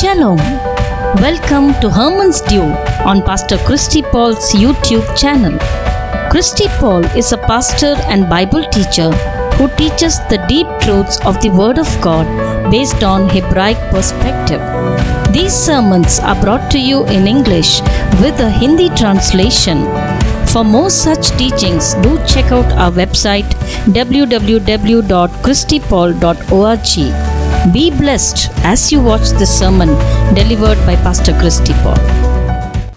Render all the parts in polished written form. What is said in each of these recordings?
Shalom. Welcome to Herman's Dew on Pastor Christy Paul's YouTube channel. Christy Paul is a pastor and Bible teacher who teaches the deep truths of the Word of God based on Hebraic perspective. These sermons are brought to you in English with a Hindi translation. For more such teachings, do check out our website www.christypaul.org. Be blessed as you watch this sermon delivered by Pastor Christy Paul.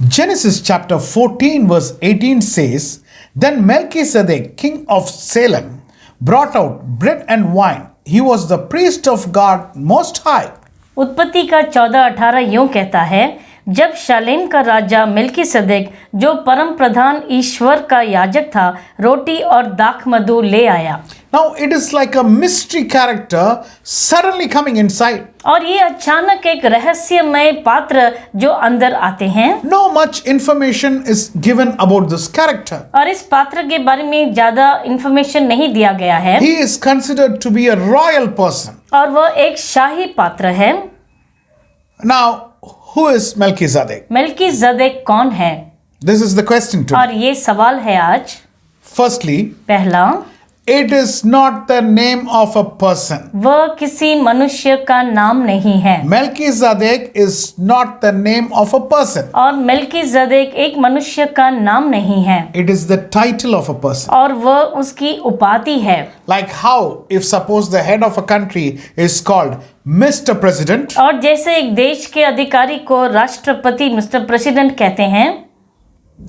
Genesis chapter 14 verse 18 says, Then Melchizedek, king of Salem, brought out bread and wine. He was the priest of God Most High. उत्पत्ति का 14:18 यूं कहता है, जब शालेम का राजा मिल्कीसदेक जो परम प्रधान ईश्वर का याजक था, रोटी और दाख मधु ले आया। Now it is like a mystery character suddenly coming inside. और ये अचानक एक रहस्यमय पात्र जो अंदर आते हैं। No much information is given about this character. और इस पात्र के बारे में ज्यादा इंफॉर्मेशन नहीं दिया गया है। He is considered to be a royal person. और वह एक शाही पात्र है। Now, who is Melchizedek? मिल्कीसदेक कौन है? This is the question today. और ये सवाल है आज। Firstly, पहला, it is not the name of a person. वह किसी मनुष्य का नाम नहीं है। Melchizedek is not the name of a person. और मिल्कीसदेक एक मनुष्य का नाम नहीं है। It is the title of a person. और वह उसकी उपाधि है। Like how if suppose the head of a country is called Mr. President, और जैसे एक देश के अधिकारी को राष्ट्रपति मिस्टर प्रेसिडेंट कहते हैं,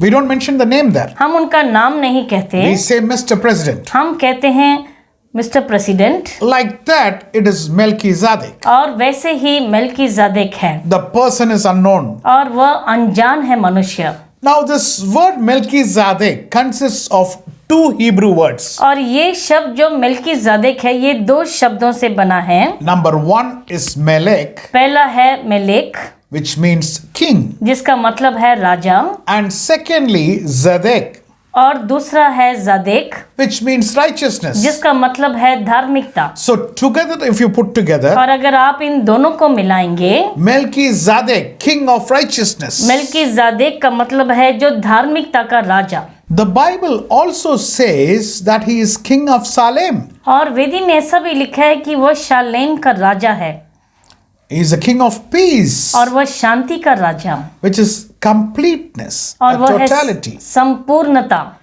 we don't mention the name there. हम उनका नाम नहीं कहते, We say Mr. President. हम कहते हैं mister president. Like that, it is Melchizedek. और वैसे ही मिल्कीसदेक है। The person is unknown. और वह अनजान है मनुष्य। Now this word Melchizedek consists of two Hebrew words. और ये शब्द जो मिल्कीसदेक है, ये दो शब्दों से बना है। Number one is Melech, पहला है मेलेक, which means king. जिसका मतलब है राजा। And secondly, Zedek, और दूसरा है ज़देक, which means righteousness. जिसका मतलब है धार्मिकता। So together, if you put together, और अगर आप इन दोनों को मिलाएंगे, Melchizedek, king of righteousness. मिल्कीसदेक का मतलब है जो धार्मिकता का राजा। The Bible also says that he is king of Salem. और वेदी में ऐसा भी लिखा है कि वह शालेम का राजा है। He is a king of peace, और वह शांति का राजा, which is completeness, और a वह है totality. संपूर्णता।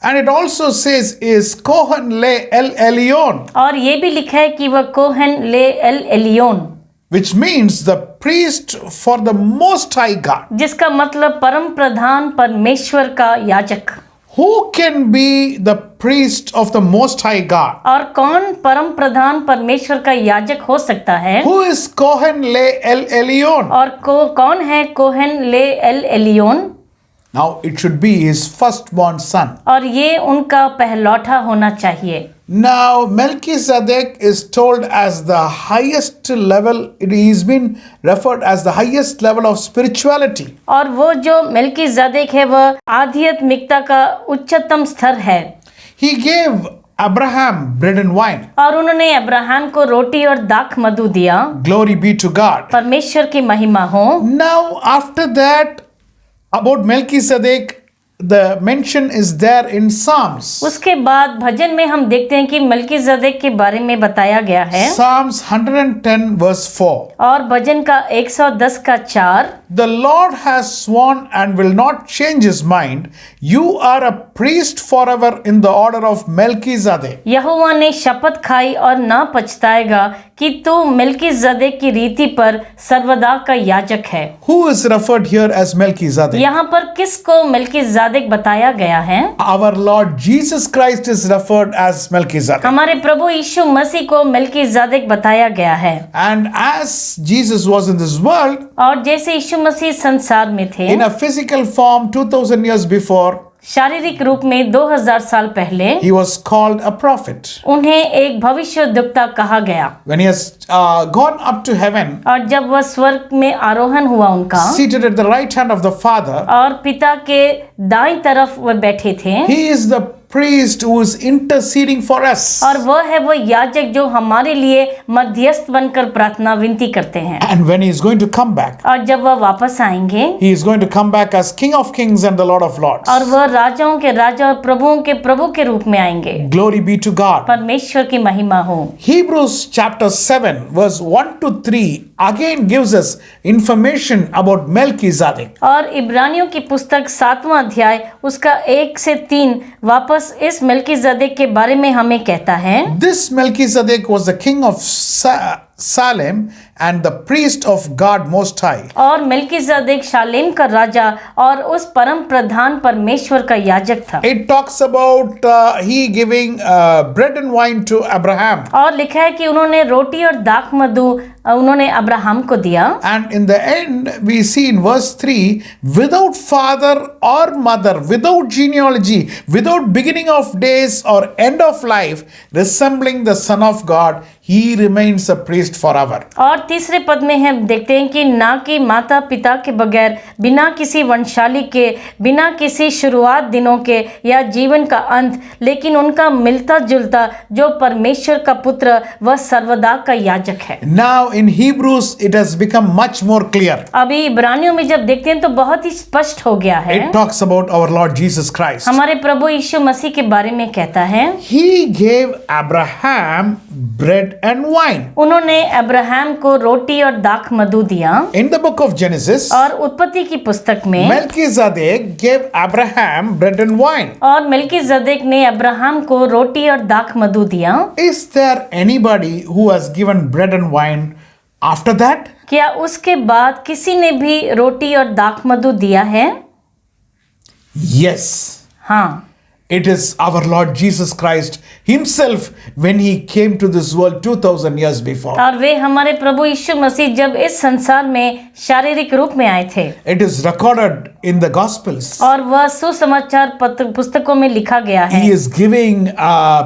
And it also says is Kohen Le El Elyon, और ये भी लिखा है कि वह कोहन ले El Elyon, which means the priest for the Most High God. जिसका मतलब परम प्रधान परमेश्वर का याजक। Who can be the priest of the Most High God? और कौन परम प्रधान परमेश्वर का याजक हो सकता है? Who is Kohen Le El Elyon? और कौन है कोहन ले El Elyon? Now it should be his firstborn son. और ये उनका पहलौठा होना चाहिए। Now Melchizedek is told as the highest level, he's been referred as the highest level of spirituality. और वो जो मिल्कीसदेक है वह आध्यात्मिकता का उच्चतम स्तर है। He gave Abraham bread and wine. और उन्होंने अब्राहम को रोटी और दाख मधु दिया। Glory be to God. परमेश्वर की महिमा हो। Now after that, about Melchizedek, the mention is there in Psalms. उसके बाद भजन में हम देखते हैं कि मिल्कीसदेक के बारे में बताया गया है। Psalms 110 verse 4. और भजन का 110 का 4, The Lord has sworn and will not change his mind. You are a priest forever in the order of Melchizedek. यहोवा ने शपथ खाई और ना पछताएगा कि तू मिल्कीसदेक की रीति पर सर्वदा का याजक है। Who is referred here as Melchizedek? यहाँ पर किसको मिल्कीसदेक बताया गया है? Our Lord Jesus Christ is referred as Melchizedek. हमारे प्रभु यीशु मसीह को मिल्कीसदेक बताया गया है। And as Jesus was in this world, और जैसे यीशु मसीह संसार में थे, in a physical form 2000 years before, शारीरिक रूप में 2000 साल पहले he was called a prophet. उन्हें एक भविष्यद्वक्ता कहा गया। When he has gone up to heaven, और जब वह स्वर्ग में आरोहण हुआ उनका, seated at the right hand of the Father, और पिता के दाईं तरफ वह बैठे थे, he is the priest who is interceding for us. और वह है वो याजक जो हमारे लिए मध्यस्थ बनकर प्रार्थना विनती करते हैं। And when he is going to come back, और जब वह वापस आएंगे, he is going to come back as King of Kings and the Lord of Lords. और वह राजाओं के राजा और प्रभुओं के प्रभु के रूप में आएंगे। Glory be to God. परमेश्वर की महिमा हो। Hebrews chapter 7 verse 1 to 3 again gives us information about Melchizedek. और इब्रानियों की पुस्तक 7वां अध्याय उसका 1 से 3 वापस इस मेल्कीजेदेक के बारे में हमें कहता है। This Melchizedek was the king of Salem and the priest of God Most High. और मेल्कीजेदेक शालेम का राजा और उस परम प्रधान परमेश्वर का याजक था। It talks about he giving bread and wine to Abraham. और लिखा है कि उन्होंने रोटी और दाख मधु उन्होंने अब्राहम को दिया। And in the end we see in verse 3, without father or mother, without genealogy, without beginning of days or end of life, resembling the Son of God, he remains a priest forever. और तीसरे पद में हम देखते हैं कि ना कि माता पिता के बगैर, बिना किसी वंशाली के, बिना किसी शुरुआत दिनों के या जीवन का अंत, लेकिन उनका मिलता जुलता जो परमेश्वर का पुत्र वह सर्वदा का याजक है। Now in Hebrews it has become much more clear. अभी इब्रानियों में जब देखते हैं तो बहुत ही स्पष्ट हो गया है। It talks about our Lord Jesus Christ. हमारे प्रभु यीशु मसीह के बारे में कहता है, He gave Abraham bread and wine. उन्होंने अब्राहम को रोटी और दाख मधु दिया। In the book of Genesis, और उत्पत्ति की पुस्तक में Melchizedek gave Abraham bread and wine. और मेल्कीजेदेक ने अब्राहम को रोटी और दाख मधु दिया। Is there anybody who has given bread and wine after that? क्या उसके बाद किसी ने भी रोटी और दाख मधु दिया है? Yes. हाँ, It is our Lord Jesus Christ himself when he came to this world 2000 years before. और वे हमारे प्रभु यीशु मसीह जब इस संसार में शारीरिक रूप में आए थे। It is recorded in the Gospels. और वह सुसमाचार पुस्तकों में लिखा गया है। He is giving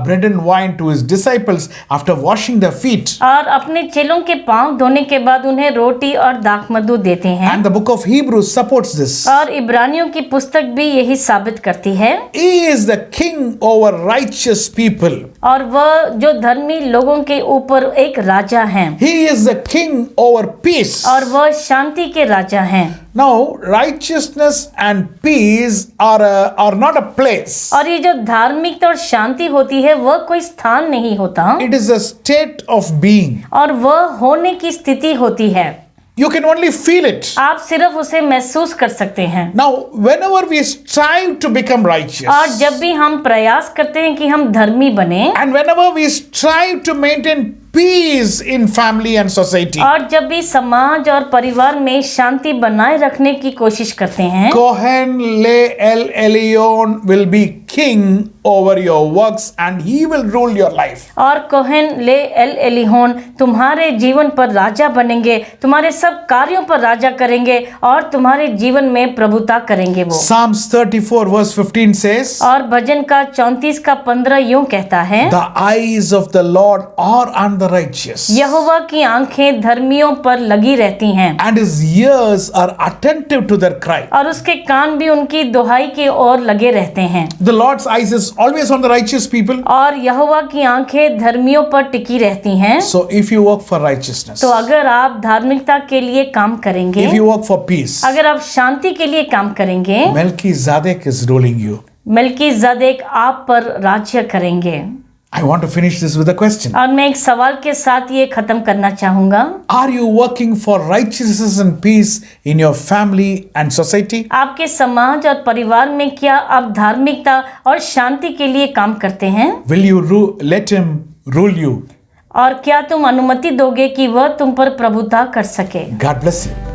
bread and wine to his disciples after washing their feet. और अपने चेलों के पांव धोने के बाद उन्हें रोटी और दाख मधु देते हैं। And the book of Hebrews supports this. और इब्रानियों की पुस्तक भी यही साबित करती है। He is the king over righteous people. और वह जो धर्मी लोगों के ऊपर एक राजा हैं। He is the king over peace. और वह शांति के राजा हैं। Now, righteousness and peace are not a place. और ये जो धार्मिकता और शांति होती है वह कोई स्थान नहीं होता। It is a state of being. और वह होने की स्थिति होती है। You can only feel it. आप सिर्फ उसे महसूस कर सकते हैं। Now, whenever we strive to become righteous, और जब भी हम प्रयास करते हैं कि हम धर्मी बने, and whenever we strive to maintain peace in family and society, और जब भी समाज और परिवार में शांति बनाए रखने की कोशिश करते हैं, Kohen Le El Elyon will be king over your works and he will rule your life. और कोहेन ले एल एलिहोन तुम्हारे जीवन पर राजा बनेंगे, तुम्हारे सब कार्यों पर राजा करेंगे और तुम्हारे जीवन में प्रभुता करेंगे वो। Psalms 34 verse 15 says, और भजन का 34 का 15 यूं कहता है, The eyes of the Lord are on the righteous, यहोवा की आंखें धर्मियों पर लगी रहती हैं and his ears are attentive to their cry. और उसके कान भी उनकी दुहाई की ओर लगे रहते हैं। The Lord's eyes is always on the righteous people. और यहोवा की आंखें धर्मियों पर टिकी रहती हैं। So if you work for righteousness, तो अगर आप धार्मिकता के लिए काम करेंगे, if you work for peace, अगर आप शांति के लिए काम करेंगे, Melchizedek is ruling you. मेल्कीजेदेक आप पर राज्य करेंगे। I want to finish this with a question. और मैं एक सवाल के साथ ये खत्म करना चाहूंगा। Are you working for righteousness and peace in your family and society? आपके समाज और परिवार में क्या आप धार्मिकता और शांति के लिए काम करते हैं? Will you let him rule you? और क्या तुम अनुमति दोगे कि वह तुम पर प्रभुता कर सके? God bless you.